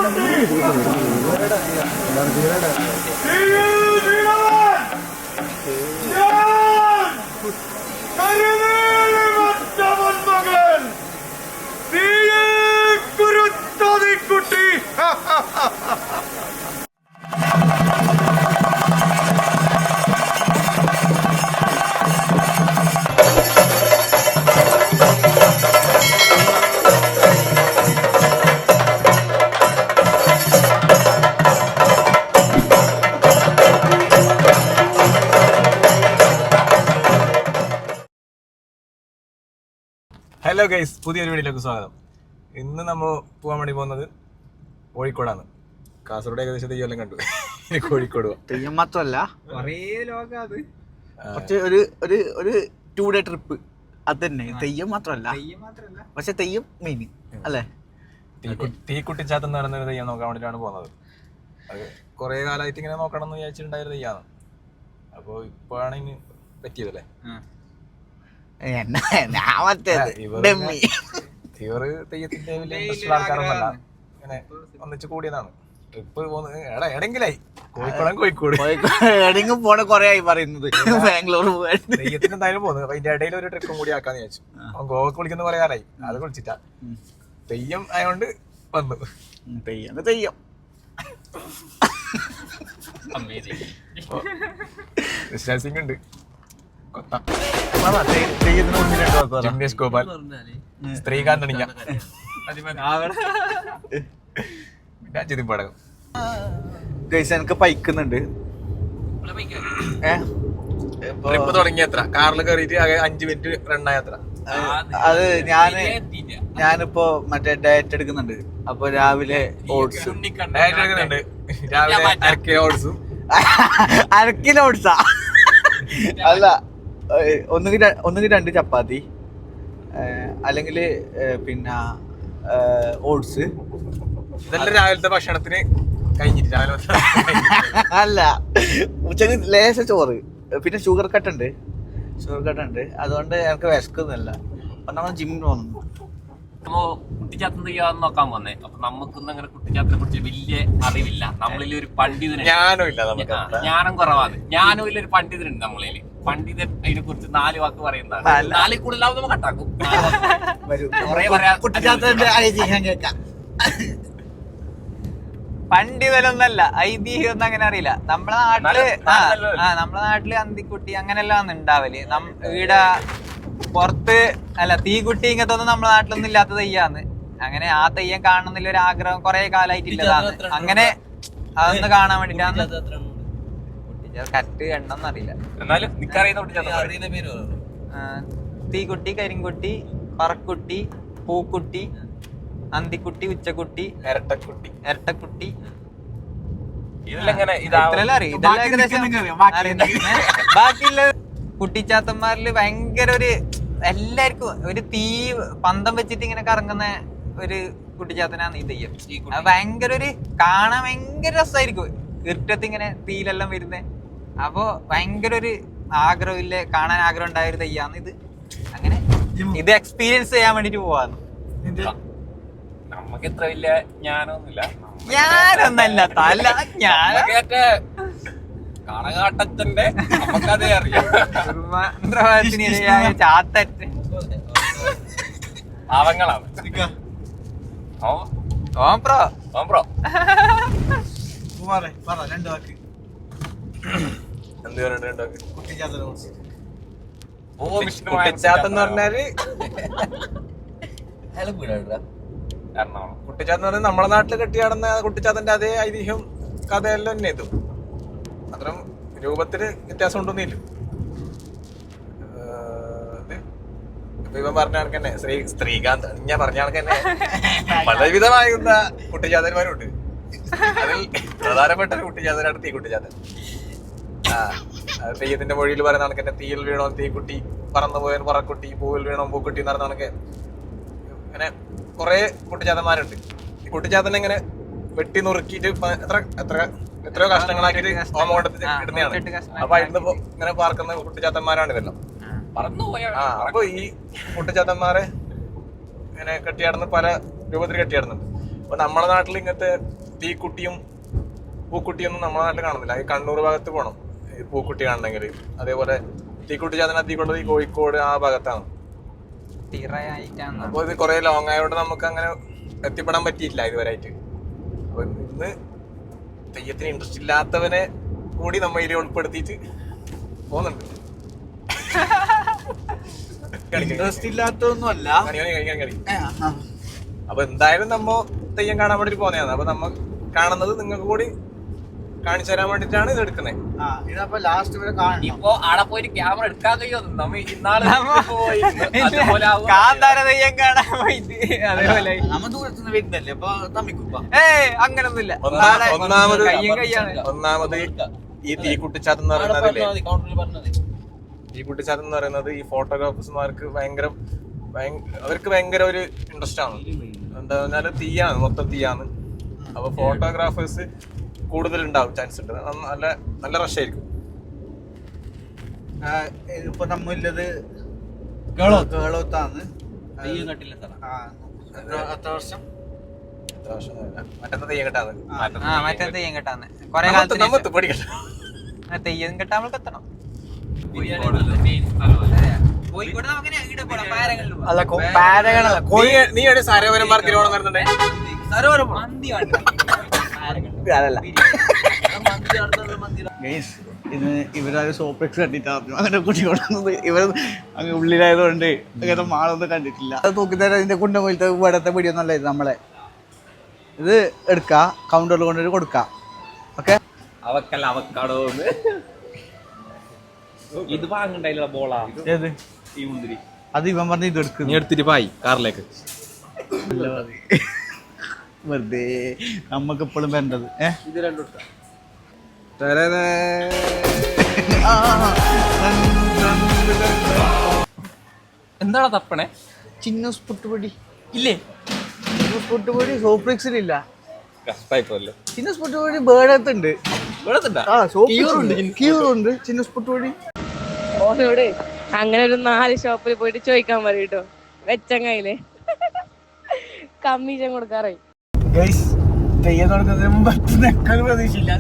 കുട്ടി hello guys, പുതിയൊരു വീഡിയോയിലേക്ക് സ്വാഗതം. ഇന്ന് നമ്മൾ പോകാൻ വേണ്ടി പോകുന്നത് കോഴിക്കോടാണ്. കാസർഗോഡ് ഏകദേശം തെയ്യം കണ്ടു. കോഴിക്കോട് തെയ്യം മാത്രമല്ല, കുറച്ച് ഒരു 2 ഡേ ട്രിപ്പ്. അത് തന്നെ, തെയ്യം മാത്രമല്ല, പക്ഷെ തെയ്യം മെയിൻ അല്ലേ. തീക്കുട്ടിച്ചാത്തം എന്ന് പറയുന്ന തെയ്യം നോക്കാൻ വേണ്ടിയിട്ടാണ് പോകുന്നത്. അത് കുറേ കാലമായിട്ട് ഇങ്ങനെ നോക്കണം എന്ന് വിചാരിച്ചിട്ടുണ്ടായൊരു തെയ്യാണ്. അപ്പോൾ ഇപ്പോഴാണ് ഇനി പറ്റിയതല്ലേ. ഇവർ തെയ്യത്തിന്റെ വലിയ ഇൻട്രസ്റ്റ് ആൾക്കാരൊന്നല്ല, ഇങ്ങനെ ഒന്നിച്ച് കൂടിയതാണ്. ട്രിപ്പ് പോകുന്നത് എടെങ്കിലായി കോഴിക്കോട് എടെങ്കിലും പോണ കൊറേ ആയി പറയുന്നത്. ബാംഗ്ലൂർ തെയ്യത്തിന് എന്തായാലും പോകുന്നത്. അപ്പൊ ഇതിന്റെ ഇടയിൽ ഒരു ട്രിപ്പും കൂടി ആക്കാന്ന് വിചാരിച്ചു. ഗോവക്ക് വിളിക്കുന്ന കുറെ കാലമായി, അത് വിളിച്ചിട്ടാ. തെയ്യം ആയതുകൊണ്ട് വന്നു. തെയ്യം വിശ്വാസിംഗ് ഉണ്ട്. ജിംനേഷ് ഗോപാൽ, ശ്രീകാന്ത് അണിഞ്ഞ, പടകം. എനിക്ക് പൈക്കുന്നുണ്ട്. ട്രിപ്പ് തുടങ്ങിയത്ര കാറിൽ കയറിയിട്ട് 5 മിനിറ്റ് റണ്ണായത്ര. അത് ഞാനിപ്പോ മറ്റേ ഡയറ്റ് എടുക്കുന്നുണ്ട്. അപ്പൊ രാവിലെ ഓട്സ് എടുക്കുന്നുണ്ട്. രാവിലെ 1 കിലോ ഓട്സും 1 കിലോ ഓട്സാ അല്ല, ഒന്നുകിൽ 2 ചപ്പാത്തി, അല്ലെങ്കിൽ പിന്നെ ഓട്സ്. ഇതെല്ലാം രാവിലത്തെ ഭക്ഷണത്തിന് കഴിഞ്ഞിട്ട് അല്ല, ഉച്ചക്ക് ലേശ ചോറ്, പിന്നെ ഷുഗർ കട്ട് ഉണ്ട്. അതുകൊണ്ട് എനിക്ക് വിശക്കുന്നില്ല. അപ്പൊ നമ്മൾ ജിമ്മിൽ പോകുന്നു. കുട്ടിച്ചാത്തം ചെയ്യാന്ന് നോക്കാൻ പോന്നേ. അപ്പൊ നമുക്കൊന്നും അങ്ങനെ കുട്ടിച്ചാത്തിനെ കുറിച്ച് വലിയ അറിവില്ല. നമ്മളിൽ ഒരു പണ്ഡിതന് ജ്ഞാനം കുറവാണ്. ജ്ഞാനം ഒരു പണ്ഡിതനുണ്ട് നമ്മളില്. പണ്ഡിതൻ അതിനെ കുറിച്ച് 4 വാക്ക് പറയുന്നതാണ്. 4 കൂടുതലാവും നമുക്ക് കട്ടാക്കും. പണ്ഡിതനൊന്നല്ല, ഐതിഹ്യം ഒന്നും അങ്ങനെ അറിയില്ല. നമ്മളെ നാട്ടില് അന്തിക്കുട്ടി അങ്ങനെല്ലാം ഉണ്ടാവല്. ഇവിടെ പുറത്ത് അല്ല, തീക്കുട്ടി ഇങ്ങനത്തെ ഒന്നും നമ്മളെ നാട്ടിലൊന്നും ഇല്ലാത്ത തെയ്യാന്ന്. അങ്ങനെ ആ തെയ്യം കാണുന്നില്ല ഒരു ആഗ്രഹം കുറെ കാലമായിട്ടില്ലതാണ്. അങ്ങനെ അതൊന്ന് കാണാൻ വേണ്ടിട്ടാണ്. കറക്റ്റ് എണ്ണം അറിയില്ല, എന്നാലും തീക്കുട്ടി, കരിങ്കുട്ടി, പറക്കുട്ടി, പൂക്കുട്ടി, അന്തിക്കുട്ടി, ഉച്ചക്കുട്ടി, ഇരട്ടക്കുട്ടി. ഇതെല്ലാം അറിയും. ഇതെല്ലാം ഏകദേശം ബാക്കിയുള്ള കുട്ടിച്ചാത്തന്മാരില് ഭയങ്കര ഒരു എല്ലാവർക്കും ഒരു തീ പന്തം വെച്ചിട്ട് ഇങ്ങനെ കറങ്ങുന്ന ഒരു കുട്ടിച്ചാത്തനാണ് ഈ തെയ്യം. അത് ഭയങ്കര ഒരു കാണാൻ ഭയങ്കര രസമായിരിക്കും. ഇരുട്ടത്ത് ഇങ്ങനെ തീയിലെല്ലാം വരുന്നേ. അപ്പൊ ഭയങ്കര ഒരു ആഗ്രഹമില്ല, കാണാൻ ആഗ്രഹം ഉണ്ടായ ഒരു തെയ്യാന്ന് ഇത്. അങ്ങനെ ഇത് എക്സ്പീരിയൻസ് ചെയ്യാൻ വേണ്ടിട്ട് പോവാന്ന്. നമുക്ക് ഇത്ര വലിയ ജ്ഞാനമൊന്നുമില്ല. ഞാനൊന്നല്ല തല കണകാട്ടത്തിന്റെ നമുക്കതേ അറിയാം. ചാത്തറ്റ് പാവങ്ങളാണ്. ഓംപ്രോ കുട്ടിച്ചാത്തെന്ന് പറഞ്ഞാല് കുട്ടിച്ചാത്തം പറഞ്ഞാൽ നമ്മളെ നാട്ടില് കെട്ടിയാടുന്ന കുട്ടിച്ചാത്തന്റെ അതേ ഐതിഹ്യം കഥയെല്ലാം തന്നെ ഇതും. അത്ര രൂപത്തിന് വ്യത്യാസം ഉണ്ടോന്നില്ല. ഇപ്പൊ ഇവൻ പറഞ്ഞ കണക്ക് തന്നെ ശ്രീകാന്ത് ഞാൻ പറഞ്ഞ കണക്ക് തന്നെ പലവിധമായിരുന്ന കുട്ടിച്ചാത്തന്മാരുണ്ട്. അതിൽ പ്രധാനപ്പെട്ട ഒരു കുട്ടിച്ചാത്തനാണ് തീക്കുട്ടിച്ചാത്തൻ. തെയ്യത്തിന്റെ മൊഴിയിൽ പറയുന്ന കണക്ക് തന്നെ തീയിൽ വീണോ തീക്കുട്ടി, പറന്നു പോയാൽ പറക്കുട്ടി, പൂവിൽ വീണോ പൂക്കുട്ടി എന്ന് പറയുന്ന കണക്ക് അങ്ങനെ കുറെ കുട്ടിച്ചാത്തന്മാരുണ്ട്. ഈ കുട്ടിച്ചാത്തനെ ഇങ്ങനെ വെട്ടി നുറുക്കിയിട്ട് എത്രയോ കഷ്ടങ്ങളാക്കിയിട്ട് ഓമകൊണ്ടത്തിൽ ഇടുന്നതാണ്. അപ്പൊ അതിന് ഇങ്ങനെ പാർക്കുന്ന കുട്ടിച്ചാത്തന്മാരാണ് ഇതെല്ലാം. അപ്പൊ ഈ കുട്ടിച്ചാത്തന്മാരെ ഇങ്ങനെ കെട്ടിയാടുന്ന പല രൂപത്തിൽ കെട്ടിയാടുന്നുണ്ട്. അപ്പൊ നമ്മുടെ നാട്ടിൽ ഇങ്ങനത്തെ തീക്കുട്ടിയും പൂക്കുട്ടിയൊന്നും നമ്മുടെ നാട്ടിൽ കാണുന്നില്ല. ഈ കണ്ണൂർ ഭാഗത്ത് പോകണം ഈ പൂക്കുട്ടി കാണണമെങ്കിൽ. അതേപോലെ തീക്കുട്ടി ചാത്തൻ അധികമുള്ളത് ഈ കോഴിക്കോട് ആ ഭാഗത്താണ്. അപ്പോൾ ഇത് കുറെ ലോങ് ആയതുകൊണ്ട് നമുക്ക് അങ്ങനെ എത്തിപ്പെടാൻ പറ്റിയില്ല ഇതുവരെയായിട്ട്. അപ്പൊ ഇന്ന് തെയ്യത്തിന് ഇൻട്രസ്റ്റ് ഇല്ലാത്തവനെ കൂടി നമ്മ ഇതിൽ ഉൾപ്പെടുത്തിയിട്ട് പോകുന്നുണ്ട്. ഇൻട്രസ്റ്റ് ഇല്ലാത്തൊന്നും അല്ല. അപ്പൊ എന്തായാലും നമ്മ തെയ്യം കാണാൻ വേണ്ടിട്ട് പോകുന്നതാണ്. അപ്പൊ നമ്മ കാണുന്നത് നിങ്ങൾക്ക് കൂടി കാണിച്ചു തരാൻ വേണ്ടിട്ടാണ് ഇത് എടുക്കുന്നത്. ഇതപ്പോ ലാസ്റ്റ് വരെ കാണണം. ഇപ്പൊ അവിടെ പോയിട്ട് ക്യാമറ എടുക്കാൻ കഴിയോ? നമ്മ ഇന്നാളെ നമ്മ ദൂരത്തുനിന്ന് വരുന്നല്ലേ അപ്പൊ തമ്മിക്കുപ്പ. അങ്ങനൊന്നുമില്ല. ഒന്നാമത് ഈ തീക്കുട്ടിച്ചാത്തൻ എന്ന് പറയുന്നത് തീക്കുട്ടിച്ചാത്തൻ എന്ന് പറയുന്നത് ഈ ഫോട്ടോഗ്രാഫേഴ്സ്മാർക്ക് അവർക്ക് ഭയങ്കര ഒരു ഇൻട്രസ്റ്റ് ആണ്. എന്താ പറഞ്ഞാല് തീയാണ്, മൊത്തം തീയാണ്. അപ്പൊ ഫോട്ടോഗ്രാഫേഴ്സ് കൂടുതൽ ഉണ്ടാവും, ചാൻസ് ഉണ്ട്. നല്ല റഷ് ആയിരിക്കും. ഇപ്പൊ നമ്മില്ലത് കേളോത്താണ്. എത്ര വർഷം? മറ്റേ തെയ്യം കെട്ടാണ്. മറ്റേ തെയ്യം കെട്ടാന്ന് കൊറേ കാലത്ത് നമ്മത്ത് പഠിക്കട്ടെ. തെയ്യം കെട്ടാൻ നമ്മൾ എത്തണം. കോഴിക്കോട് നമുക്ക് അല്ല പാരകളല്ല. നീ ഒരു സരോവരം പാർക്കിൽ ഓണം വരുന്നുണ്ടേ. സരോവരം ഇന്ന് ഇവരൊരു സോപ്ലെക്സ് കണ്ടിട്ടാണ് അങ്ങനെ കുട്ടികൊടുന്നത്. ഇവർ അങ്ങ് ഉള്ളിലായതുകൊണ്ട് അങ്ങനെ മാളൊന്നും കണ്ടിട്ടില്ല. അത് തൂക്കിത്തരാൻ ഇതിന്റെ കൊണ്ടുപോലത്തെ ഇവിടത്തെ പിടിയൊന്നും അല്ല ഇത്. നമ്മളെ ഇത് എടുക്കുക, കൗണ്ടറിൽ കൊണ്ടുപോയി കൊടുക്കാം. ഓക്കെ, അവക്കല്ല അവക്കാടോ ഇത് വാങ്ങണ്ടായില്ല ബോളാ. ഏത് ഈ മുന്തിരി അത് ഇവൻ പറഞ്ഞ ഇത് എടുക്കും. നീ എടുത്തിട്ട് പോയി കാറിലേക്ക്. വെറുതെ നമ്മക്ക് എപ്പോഴും വേണ്ടത്. ഇത് രണ്ടും എന്താണ് തപ്പണേ? ചിന്നൂസ് പുട്ടുപൊടി ഇല്ലേ? ചിന്നൂസ് പുട്ടുപൊടി സോപ്ലെക്സിലില്ല. കഷ്ടായിപ്പോല്ലേ. ചിന്നൂസ് പുട്ടുപൊടി ബേഡത്തുണ്ട്. ക്യൂറുണ്ട് ചിന്നൂസ് പുട്ടുപൊടി. ഓനോട് അങ്ങനെ ഒരു 4 ഷോപ്പിൽ പോയിട്ട് ചോദിക്കാൻ പറയൂട്ടോ. വെച്ചങ്ങയില് കമ്മീഷൻ കൊടുക്കാറായി. തെയ്യം തുടങ്ങുന്നതിന് മുമ്പ് പ്രതീക്ഷയില്ല.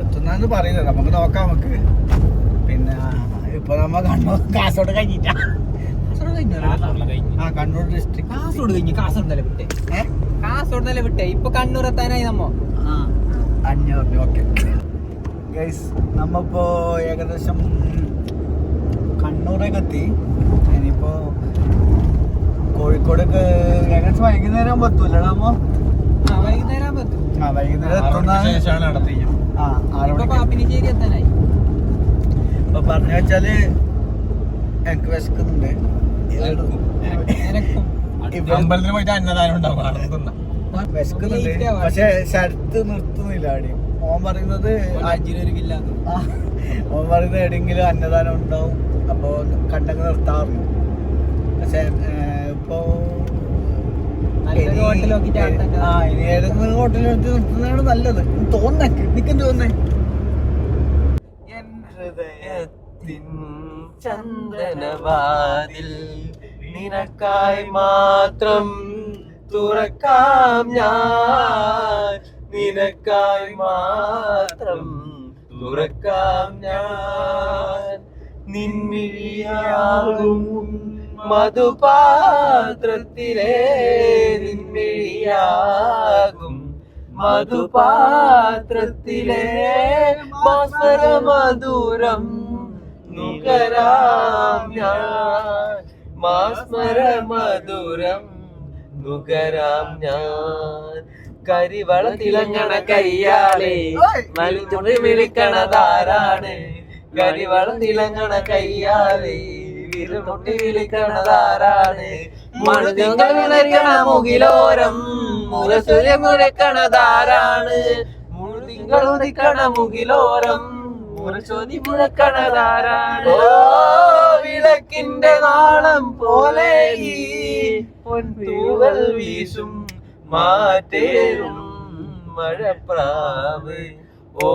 എത്തുന്നാന്ന് പറയുന്നത്. നമുക്ക് നോക്കാം. നമുക്ക് പിന്നെ ഇപ്പൊ നമ്മ കണ്ണൂർ കാസർഗോഡ് കഴിഞ്ഞിട്ടാ. കണ്ണൂർ ഡിസ്ട്രിക്ട് കാസർഗോഡ് കഴിഞ്ഞു. കാസർഗോഡ് വിട്ടേ. കാസർഗോഡ് വിട്ടേ. ഇപ്പൊ കണ്ണൂർ എത്താനായി നമ്മ 500. ഓക്കെ ഗൈസ്, നമ്മപ്പോ ഏകദേശം കണ്ണൂരൊക്കെ എത്തി. ഇനിയിപ്പോ കോഴിക്കോടൊക്കെ ഏകദേശം വൈകുന്നേരം എത്തൂല. നമ്മ വൈകുന്നേരം വൈകുന്നേരം എത്തുന്ന പാപ്പിനിശ്ശേരി എത്താനായി. ഇപ്പൊ പറഞ്ഞു വെച്ചാല് എനിക്ക് വിശക്കുന്നുണ്ട്. അമ്പലത്തിന് പോയിട്ട് അന്നദാനം ഉണ്ടാവും. വിശക്കുന്നുണ്ട്, പക്ഷെ ശരത്ത് നിർത്തുന്നില്ല. അടി ഓൻ പറയുന്നത് എവിടെയെങ്കിലും അന്നദാനം ഉണ്ടാവും, അപ്പൊ കണ്ടങ്ങ് നിർത്താറുണ്ട്. പക്ഷെ ഇപ്പൊ ഇനി ഏതെങ്കിലും ഹോട്ടലിൽ വെച്ച് നിർത്തുന്നതാണ് നല്ലത് തോന്നുന്നേ. എനിക്കെന്ത് തോന്നേ? ചന്ദനവാതിൽ നിനക്കായി മാത്രം തുറക്കാം ഞാൻ, നിനക്കായി മാത്രം തുറക്കാം ഞാൻ, നിൻമിഴിയാകും മധുപാത്രത്തിലെ നിൻമിഴിയാകും മധുപാത്രത്തിലെ മാസ്മര മധുരം നുകരാം ഞാൻ, മാസ്മര മധുരം നുകരാം ഞാൻ. കരിവള തിളങ്ങണ കയ്യാളെ മലിച്ചുണ്ടി വിളിക്കണതാരാണ്, കരിവള തിളങ്ങണ കയ്യാളെ വിരുമുട്ടി വിളിക്കണതാരാണ്, മണുതിങ്കൾ വിളക്കണ മുകിലോരം മുരസൂര്യ മുഴക്കണതാരാണ്, മുഴുതിങ്കൾ ഉദിക്കണ മുകിലോരം മുരശോതി മുഴക്കണതാരാണ്. ഓ വിളക്കിന്റെ നാളം പോലെ ഈ പൊൻതൂവൽ വീശും മാറ്റേറും മഴപ്രാവ്, ഓ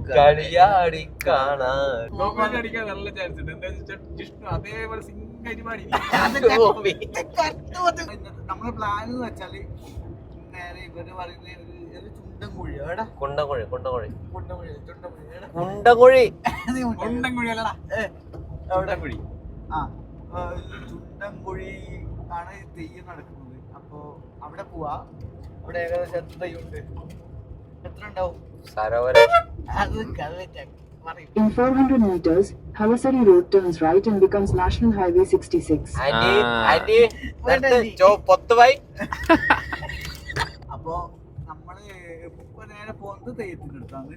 കളിയാടി കാണാൻ കോമഡി അടിക്കാൻ നല്ല ചാൻസ് ഉണ്ട്. എന്താ വെച്ചാൽ ജിഷ്ണു അതേപോലെ സിംഗായിട്ട് പാടി. നമ്മളെ പ്ലാൻ എന്ന് വെച്ചാല് നേരെ ഇവര് പറയുന്ന ഒരു ചുണ്ടൻകുഴി എവിടെ കുണ്ടൻകുഴി കുണ്ടൻകുഴി കുണ്ടൻകുഴി ഉണ്ടൻകുഴി അല്ലടാ, ഉണ്ടൻകുഴി. ആ ചുണ്ടൻകുഴി ആണ് തെയ്യം നടക്കുന്നത്. അപ്പൊ അവിടെ പോവാ. അവിടെ ഏകദേശം എത്ര തെയ്യം ഉണ്ട്, എത്ര ഉണ്ടാവും സരോവരം അത് പറയും. In 400 meters, Halasari Road turns right and becomes National Highway 66. പൊത്തുവായി. അപ്പൊ നമ്മള് ഇപ്പൊ നേരെ പോകുന്നത് തെയ്യത്തിന്റെ അടുത്താണ്.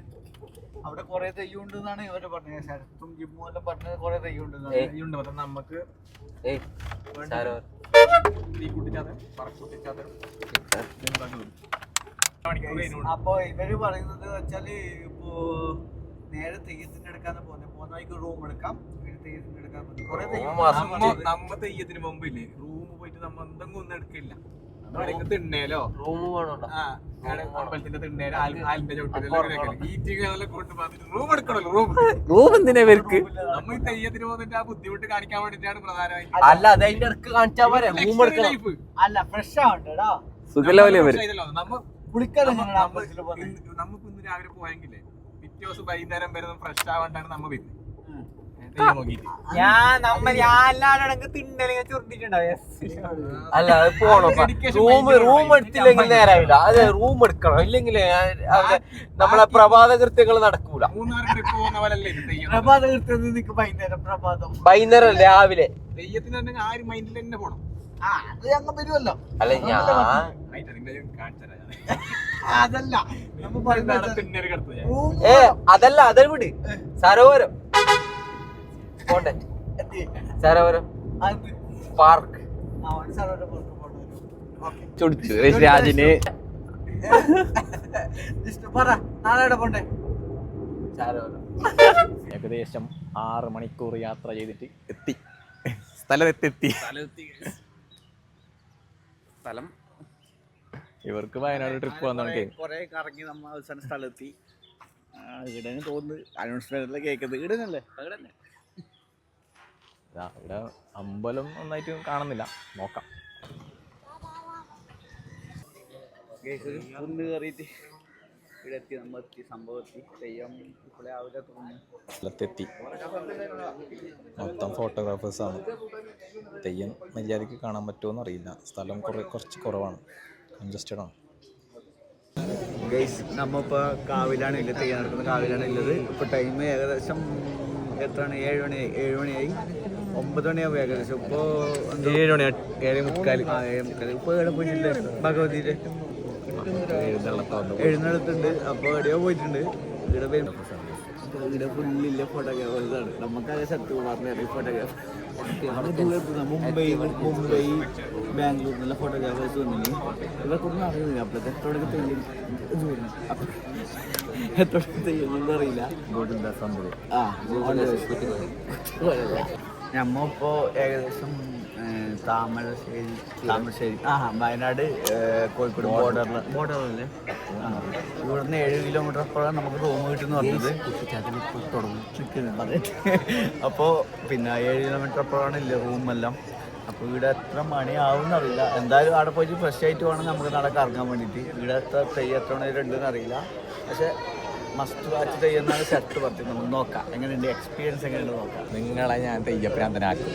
അവിടെ കൊറേ തെയ്യം ഉണ്ട് എന്നാണ് ഇവര് പറഞ്ഞത്. ശരത്തും ജിമ്മും എല്ലാം പറഞ്ഞത് കൊറേ തെയ്യം ഉണ്ട്. ഉണ്ട്. അപ്പം നമുക്ക് സരോവരം ഈ കുട്ടിച്ചാത്തൻ പറക്കുട്ടിച്ചാത്തൻ അപ്പൊ ഇവര് പറയുന്നത് വെച്ചാല് ഇപ്പൊ നേരെ തെയ്യത്തിന് എടുക്കാന്ന് പോകുന്ന വഴിക്ക് റൂം എടുക്കാം. തെയ്യത്തിന് എടുക്കാൻ കൊറേ നമ്മ തെയ്യത്തിന് മുമ്പ് ഇല്ലേ റൂം പോയിട്ട് നമ്മ എന്തെങ്കിലും ഒന്നും എടുക്കില്ല. തിണ്ണേലോ റൂം വേണോട്ടോ. അമ്പലത്തിന്റെ തിണ്ണേലോ ആലിന്റെ ചവിട്ടിലെല്ലാം റൂം എടുക്കണല്ലോ. റൂം എന്തിനാ ഇവർക്ക്? നമ്മ ഈ തെയ്യത്തിന് പോകുന്നതിന്റെ ആ ബുദ്ധിമുട്ട് കാണിക്കാൻ വേണ്ടിട്ടാണ് പ്രധാനമായി. അല്ല അത് അതിന്റെ ഇടക്ക് കാണിച്ചാ പോരെ. റൂം എടുക്കണം. അല്ല ഫ്രഷ് ആവണ്ടേടാ. നമ്മ കുളിക്കാൻ നമുക്ക് ഇന്ന് രാവിലെ പോയെങ്കിലേ പിറ്റേ ദിവസം വൈകുന്നേരം വരെ ഫ്രഷ് ആവാണ്ടാണ് നമ്മ വരുന്നത്. എല്ലാവരും തിണ്ടലിങ്ങനെ ചുരുട്ടിട്ടുണ്ടാവും. അല്ല അത് പോണം. റൂം എടുത്തില്ലെങ്കിൽ നേരാവില്ല. അത് റൂം എടുക്കണം. ഇല്ലെങ്കിൽ നമ്മളെ പ്രഭാത കൃത്യങ്ങൾ നടക്കൂല. മൂന്നാർ ട്രിപ്പ് പോകുന്ന പോലല്ലേ ഇത് തെയ്യം. പ്രഭാത കൃത്യത്തിൽ നിനക്ക് വൈകുന്നേരം പ്രഭാതം വൈകുന്നേരം രാവിലെ തെയ്യത്തിന് തന്നെ ആ ഒരു മൈൻഡിൽ തന്നെ പോണം. അത് ഞങ്ങൾ വരുമല്ലോ. അല്ല ഞാൻ അതല്ല നമ്മ പറയുന്നത് തിണ്ണേര് കിടത്തു. അതല്ല അതൊരു വിട്. സരോവരം പോണ്ടേ. സരോവരം പാർക്ക് ചൊടിച്ചു രാജിന്. പറ നാളെ പോണ്ടേ. സരോവരം ഏകദേശം 6 മണിക്കൂർ യാത്ര ചെയ്തിട്ട് എത്തി. സ്ഥലത്തെത്തി. സ്ഥലം ഇവർക്ക് വയനാട് ട്രിപ്പ് വന്നോണ്ടേ കൊറേ കറങ്ങി നമ്മ അവസാന സ്ഥലത്തി. ഇവിടെ തോന്നുന്നു അനൗൺസ്മെന്റ് കേൾക്കുന്നത് ഇടുന്നല്ലേ. ഇവിടെ അമ്പലം ഒന്നായിട്ട് കാണുന്നില്ല, നോക്കാം. കുന്ന് കയറിയിട്ട് ഇവിടെ എത്തി. നമ്മ എത്തി, സംഭവം എത്തി. തെയ്യം ഇപ്പോഴേ ആവില്ല തോന്നുന്നു. സ്ഥലത്തെത്തി. മൊത്തം ഫോട്ടോഗ്രാഫേഴ്സാണ്. തെയ്യം മര്യാദയ്ക്ക് കാണാൻ പറ്റുമോ അറിയില്ല. സ്ഥലം കുറച്ച് കുറവാണ്, കൺജസ്റ്റഡ് ആണ്. ഗൈസ് നമ്മളിപ്പോൾ കാവിലാണ് ഉള്ളത്, തെയ്യം നടക്കുന്ന കാവിലാണ് ഉള്ളത്. ഇപ്പോൾ ടൈം ഏകദേശം എത്രയാണ്? 7 മണിയായി. 7 മണിയായി. 9 മണിയാവും ഏകദേശം. ഇപ്പോൾ 7 മണി 7:45. 7:45. ഇപ്പോൾ എവിടെ പോയിട്ടുണ്ട്? ഭഗവതിയുടെ എഴുന്നള്ളത്തുണ്ട്. അപ്പോൾ എവിടെയോ പോയിട്ടുണ്ട്. ഇവിടെ ഫുള്ളില്ല ഫോട്ടോഗ്രാഫേഴ്സാണ്. നമുക്കത് സത്യകുമാറിനെ അറിയാം ഫോട്ടോഗ്രാഫർ. മുംബൈ ബാംഗ്ലൂർ നല്ല ഫോട്ടോഗ്രാഫേഴ്സ് വന്നില്ല. ഇവർക്കൊന്നും അറിയുന്നില്ല. അപ്പോഴത്തെ എത്രയൊക്കെ തെയ്യം അറിയില്ല. നമ്മളിപ്പോ ഏകദേശം താമരശ്ശേരി വയനാട് കോഴിക്കോട് ബോർഡറല്ലേ. ഇവിടുന്ന് 7 കിലോമീറ്റർ അപ്പോഴാണ് നമുക്ക് റൂം കിട്ടുമെന്ന് പറഞ്ഞത്. അപ്പോൾ പിന്നെ 7 കിലോമീറ്റർ അപ്പോഴാണ് ഇല്ല റൂമെല്ലാം. അപ്പോൾ ഇവിടെ എത്ര മണിയാവും എന്നറിയില്ല. എന്തായാലും അവിടെ പോയിട്ട് ഫ്രഷ് ആയിട്ട് വേണം നമുക്ക് നടക്കാൻ ഇറങ്ങാൻ വേണ്ടിയിട്ട്. ഇവിടെ തെയ്യം എത്ര മണി ഉണ്ടെന്ന് അറിയില്ല. പക്ഷെ മസ്റ്റ് വാച്ച് തെയ്യെന്നാണ് ഷർട്ട് പറഞ്ഞത്. നമുക്ക് നോക്കാം എങ്ങനെയുണ്ട്, എക്സ്പീരിയൻസ് എങ്ങനെയുണ്ട് നോക്കാം. നിങ്ങളെ ഞാൻ തെയ്യപ്രാന്തനാക്കും.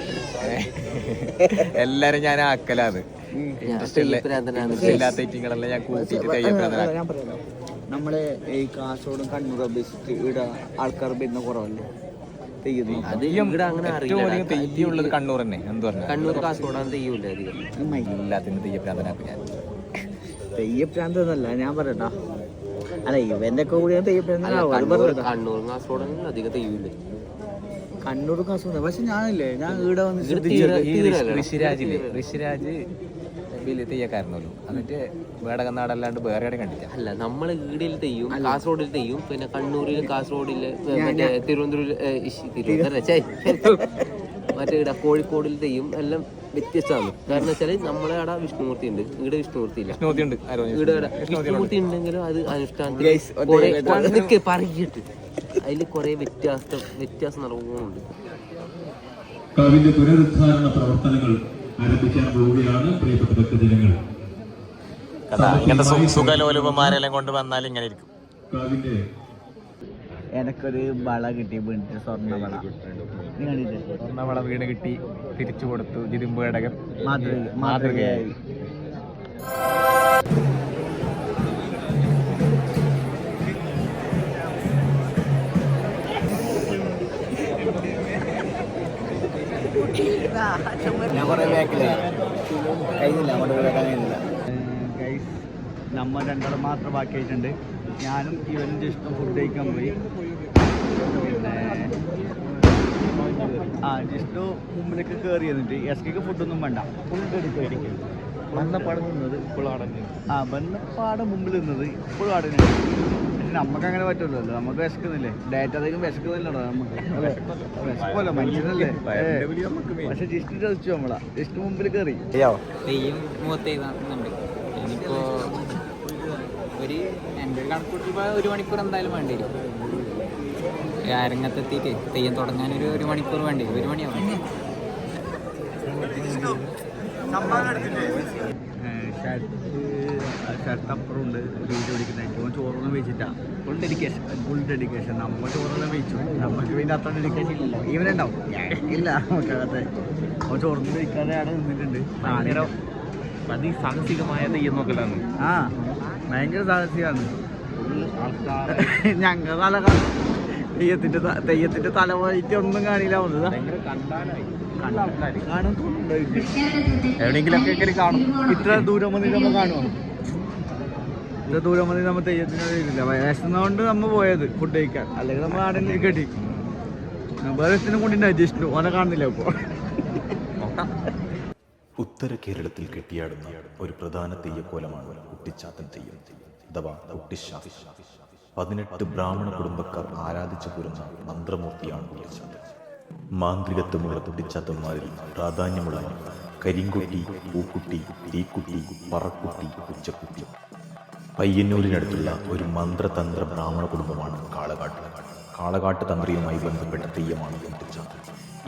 എല്ലാരും ഞാൻ ആക്കലാത്. ഇൻട്രസ്റ്റ് ഇല്ലാത്ത ഇറ്റിങ്ങളെല്ലാം ഞാൻ കൂട്ടിയിട്ട് തെയ്യപ്രാന്തനാക്കും. നമ്മളെ ഈ കാസർഗോഡും കണ്ണൂർ അപേക്ഷിച്ചിട്ട് ഇവിടെ ആൾക്കാർ വരുന്ന കുറവല്ലേ തെയ്യം? ഏറ്റവും അധികം തെയ്യമുള്ളത് കണ്ണൂർ തന്നെ. എന്ത് പറഞ്ഞു കണ്ണൂർ കാസർഗോഡാണ് തെയ്യമില്ല അധികം. എല്ലാത്തിനും തെയ്യപ്രാന്തനാക്കും ഞാൻ. തെയ്യപ്രാന്തല്ല ഞാൻ പറയട്ടാ. അല്ല ഇവന്റെ ഒക്കെ കൂടി കണ്ണൂർ കാസർഗോഡാണ് അധികം തെയ്യമില്ല. കണ്ണൂർ കാസർഗോഡ്. പക്ഷെ ഞാനില്ലേ ഞാൻ ഇവിടെ വന്ന് ഋഷിരാജ് വലിയ തെയ്യക്കാരനല്ലോ. എന്നിട്ട് വേടകനാടല്ലാണ്ട് വേറെ എവിടെ കണ്ടില്ല. അല്ല നമ്മളെ ഈടിൽ തെയ്യും കാസർഗോഡിൽ തെയ്യും പിന്നെ കണ്ണൂരില് കാസർഗോഡില് മറ്റേ മറ്റേ ഇവിടെ കോഴിക്കോടിൽ തെയ്യും എല്ലാം വ്യത്യസ്തമാണ്. കാരണം വെച്ചാല് നമ്മളെ അവിടെ വിഷ്ണുമൂർത്തി ഉണ്ട്, ഇവിടെ വിഷ്ണുമൂർത്തി ഇല്ല. ഇവിടെ വിഷ്ണുമൂർത്തി ഉണ്ടെങ്കിലും അത് അനുഷ്ഠാനത്തിൽ പറഞ്ഞിട്ട് അതിൽ കുറെ വ്യത്യാസം നല്ലോണമുണ്ട്. കാവിന്റെ പുനരുദ്ധാരണ പ്രവർത്തനങ്ങൾ ആരംഭിക്കാൻ പോവുകയാണ് പ്രിയപ്പെട്ട ഭക്തജനങ്ങൾ. ഇങ്ങനത്തെ സുഖലോലുപന്മാരെല്ലാം കൊണ്ട് വന്നാൽ ഇങ്ങനെ ഇരിക്കും. കാവിന്റെ എനക്കൊരു വള കിട്ടി, വീണിട്ട് സ്വർണ്ണവള. സ്വർണ്ണവള വീണ് കിട്ടി, തിരിച്ചു കൊടുത്തു. ജിതിമ്പ് ഘടകം മാതൃകയായി. ഞാൻ കുറേ കഴിയുന്നില്ല, അങ്ങോട്ട് പോകാൻ കഴിയുന്നില്ല. നമ്മൾ രണ്ടാളും മാത്രം ബാക്കിയായിട്ടുണ്ട്. ഞാനും ഇവനും ജസ്റ്റ് ഫുഡ് കഴിക്കാൻ പോയി. പിന്നെ ജസ്റ്റ് മുമ്പിലേക്ക് കയറി എന്നിട്ട് എസ്കേക്ക് ഫുഡൊന്നും വേണ്ട, ഫുൾ എടുക്കും. ബന്ധപ്പാട് നിന്നത് ഇപ്പോഴും അടഞ്ഞു. ബന്ധപ്പാട് മുമ്പിൽ നിന്നത് ഇപ്പോഴും അടഞ്ഞു. പക്ഷെ നമുക്ക് അങ്ങനെ പറ്റുമല്ലോ, നമുക്ക് വിശക്കുന്നില്ലേ, ഡേറ്റ് അധികം വിശക്കുന്നില്ലല്ലോ നമുക്ക്. വിശക്കുമല്ലോ, മനുഷ്യനല്ലേ. പക്ഷെ ജസ്റ്റ് രസിച്ചു നമ്മളാ, ജസ്റ്റ് മുമ്പിൽ കയറി. തെയ്യം മുഖത്തെയ്യുന്നുണ്ട്. ഇനിയിപ്പോ എൻ്റെ ഒരു കണക്കൂട്ടിപ്പോൾ 1 മണിക്കൂർ എന്തായാലും വേണ്ടി വരും. അരങ്ങത്തെത്തിയിട്ട് തെയ്യം തുടങ്ങാൻ ഒരു മണിക്കൂർ വേണ്ടി വരും. 1 മണിയാവും. ഷർട്ട് അപ്പുറമുണ്ട് വീഡിയോ പിടിക്കുന്നതായിട്ട്. ഓൻ ചോറൊന്നും വെച്ചിട്ടാ. Full dedication. നമ്മൾ ചോറെല്ലാം വെച്ചു, നമുക്ക് പിന്നെ അത്ര ഡെഡിക്കേഷൻ ഇല്ലല്ലോ. ഈവനുണ്ടാവും, ഇല്ല നമുക്കകത്തെ. ഓൻ ചോറൊന്നും കഴിക്കാതെ അവിടെ നിന്നിട്ടുണ്ട്. സാഹസികമായ തെയ്യം നോക്കലാണ്. ഭയങ്കര സാഹസികമാണ്. ഞങ്ങൾ തല തെയ്യത്തിന്റെ തല പോയിട്ട് ഒന്നും കാണില്ല. കാണാൻ തോന്നുന്നുണ്ടോ? എവിടെയെങ്കിലൊക്കെ കാണും. ഇത്ര ദൂരം വന്നിട്ട് നമ്മൾ കാണുമോ? ഇത്ര ദൂരം വന്നിട്ട് നമ്മൾ തെയ്യത്തിന് ഇല്ല. വയസ്സുന്നതുകൊണ്ട് നമ്മൾ പോയത് ഫുഡ് കഴിക്കാൻ. അല്ലെങ്കിൽ നമ്മൾ ആടെ കെട്ടി വേറെ കൊണ്ടിട്ടുണ്ടായി. ജസ്റ്റ് ഓനെ കാണുന്നില്ല ഇപ്പോൾ. ഉത്തര കേരളത്തിൽ കെട്ടിയാടുന്ന ഒരു പ്രധാന തെയ്യക്കോലമാണ് കുട്ടിച്ചാത്തൻ തെയ്യം അഥവാ കുട്ടിശാസ്ത്രം. 18 ബ്രാഹ്മണ കുടുംബക്കാർ ആരാധിച്ചു പോരുന്ന മന്ത്രമൂർത്തിയാണ് കുട്ടിച്ചാത്തൻ. മാന്ത്രികത്വമുള്ള കുട്ടിച്ചാത്തന്മാരിൽ പ്രാധാന്യമുള്ള കരിങ്കുട്ടി, പൂക്കുട്ടി, തീക്കുട്ടി, പറക്കുട്ടി, ഉച്ചക്കുട്ടി. പയ്യന്നൂരിനടുത്തുള്ള ഒരു മന്ത്രതന്ത്ര ബ്രാഹ്മണ കുടുംബമാണ് കാളകാട്ട്. കാളകാട്ട് തന്ത്രിയുമായി ബന്ധപ്പെട്ട തെയ്യമാണ് കുട്ടിച്ചാത്തൻ.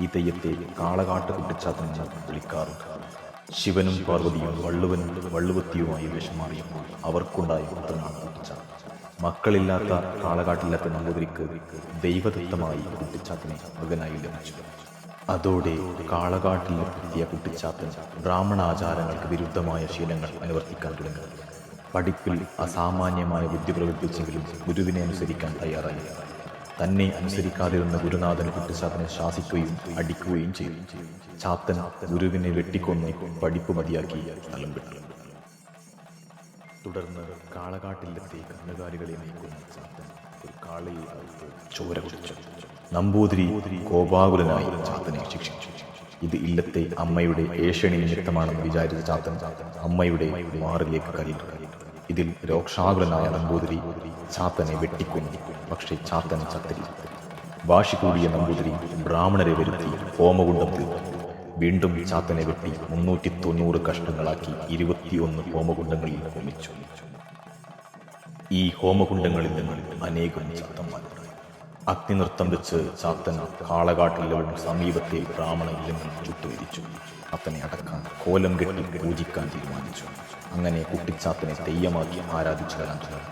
ഈ തെയ്യത്തെ കാളകാട്ട് കുട്ടിച്ചാത്തൻ എന്ന് വിളിക്കാറുണ്ട്. ശിവനും പാർവതിയും വള്ളുവത്തിയുമായി വേഷം മാറിയപ്പോൾ അവർക്കുണ്ടായ പുത്രനാണ് കുട്ടിച്ചാത്തൻ. മക്കളില്ലാത്ത കാളകാട്ടില്ലാത്ത നമ്പൂതിരിക്ക് ദൈവദത്തമായി കുട്ടിച്ചാത്തനെ മകനായി ലഭിച്ചു. അതോടെ കാളകാട്ടിലെത്തിയ കുട്ടിച്ചാത്തൻ ബ്രാഹ്മണാചാരങ്ങൾക്ക് വിരുദ്ധമായ ശീലങ്ങൾ അനുവർത്തിക്കാൻ തുടങ്ങി. പഠിപ്പിൽ അസാമാന്യമായ ബുദ്ധി പ്രകടിപ്പിച്ചെങ്കിലും ഗുരുവിനെ അനുസരിക്കാൻ തയ്യാറായി. തന്നെ അനുസരിക്കാതിരുന്ന ഗുരുനാഥൻ കുട്ടിച്ചാത്തനെ ശാസിക്കുകയും അടിക്കുകയും ചെയ്തു. ചാത്തൻ ഗുരുവിനെ വെട്ടിക്കൊന്ന് പഠിപ്പ് മതിയാക്കി സ്ഥലം വിട്ടു. തുടർന്ന് കാളകാട്ടിലെത്തി കന്നുകാലികളെ നയിക്കുന്ന ചാത്തൻ ഒരു കാളയെ ചോര കുടിച്ചു. നമ്പൂതിരി കോപാകുലനായി ചാത്തനെ ശിക്ഷിച്ചു. ഇത് ഇല്ലത്തെ അമ്മയുടെ ഏഷണി നിമിത്തമാണെന്ന് വിചാരിച്ച ചാത്തൻ അമ്മയുടെ മാറിലേക്ക് കല്ലിട്ടു. ഇതിൽ രോക്ഷാകുലനായ നമ്പൂതിരി ചാത്തനെ വെട്ടിക്കൊന്നു. പക്ഷേ ചാത്തൻ ചത്തില്ല. വാശി കൂടിയ നമ്പൂതിരി ബ്രാഹ്മണരെ വരുത്തി ഹോമകുണ്ടം തീർന്നു. വീണ്ടും ചാത്തനെ വെട്ടി 390 കഷ്ണങ്ങളാക്കി 21 ഹോമകുണ്ടങ്ങളിൽ ഹോമിച്ചു. ഈ ഹോമകുണ്ടങ്ങളിൽ നിന്ന് അനേകം ചാത്തന്മാരുണ്ട്. അഗ്നിനൃത്തം വെച്ച് ചാത്തൻ കാളകാട്ടിലും സമീപത്തെ ബ്രാഹ്മണ ഇല്ലങ്ങൾ ചുട്ടുവിരിച്ചു. ചാത്തനെ അടക്കാൻ കോലം കെട്ടി പൂജിക്കാൻ തീരുമാനിച്ചു. അങ്ങനെ കുട്ടിച്ചാത്തനെ തെയ്യമാക്കി ആരാധിച്ചു വരാൻ തുടങ്ങി.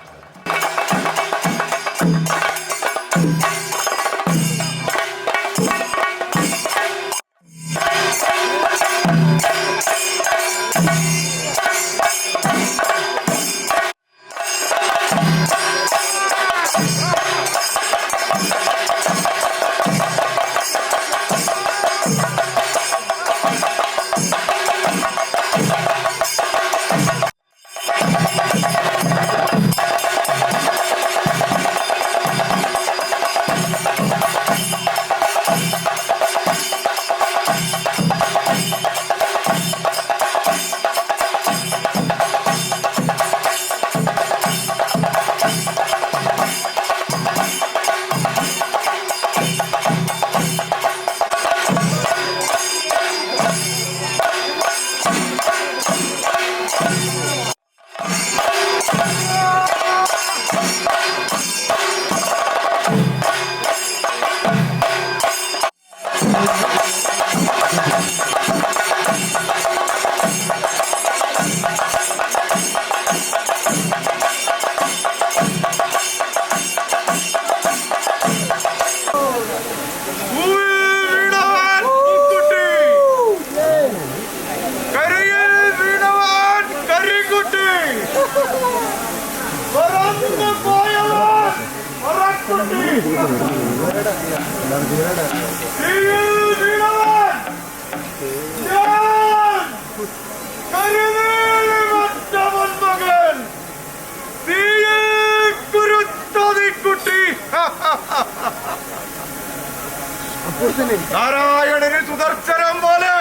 നാരായണന് സുദർശനം പോലെ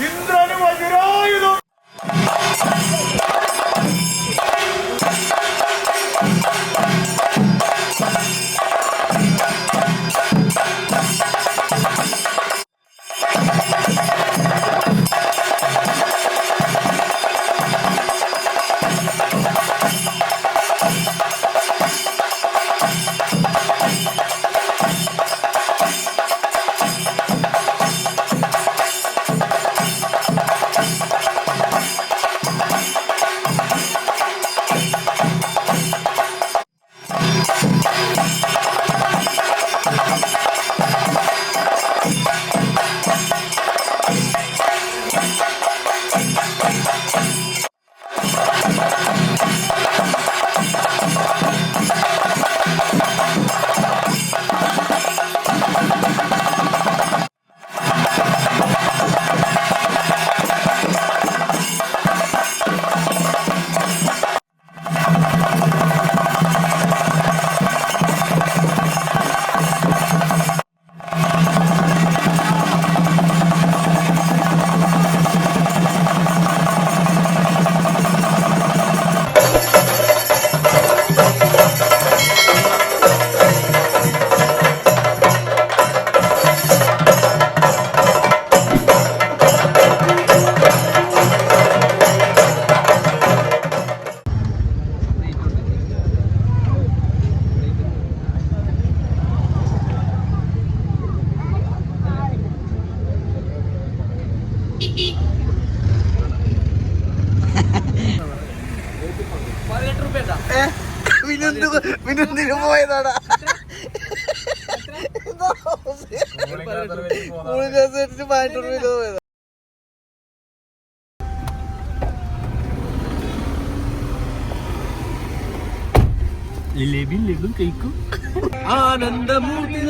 ഇന്ദ്രന് വജ്രായുധം. പിന്നെന്തിനു പോയതാടാ? പോയതാ. ആനന്ദമൂർത്തി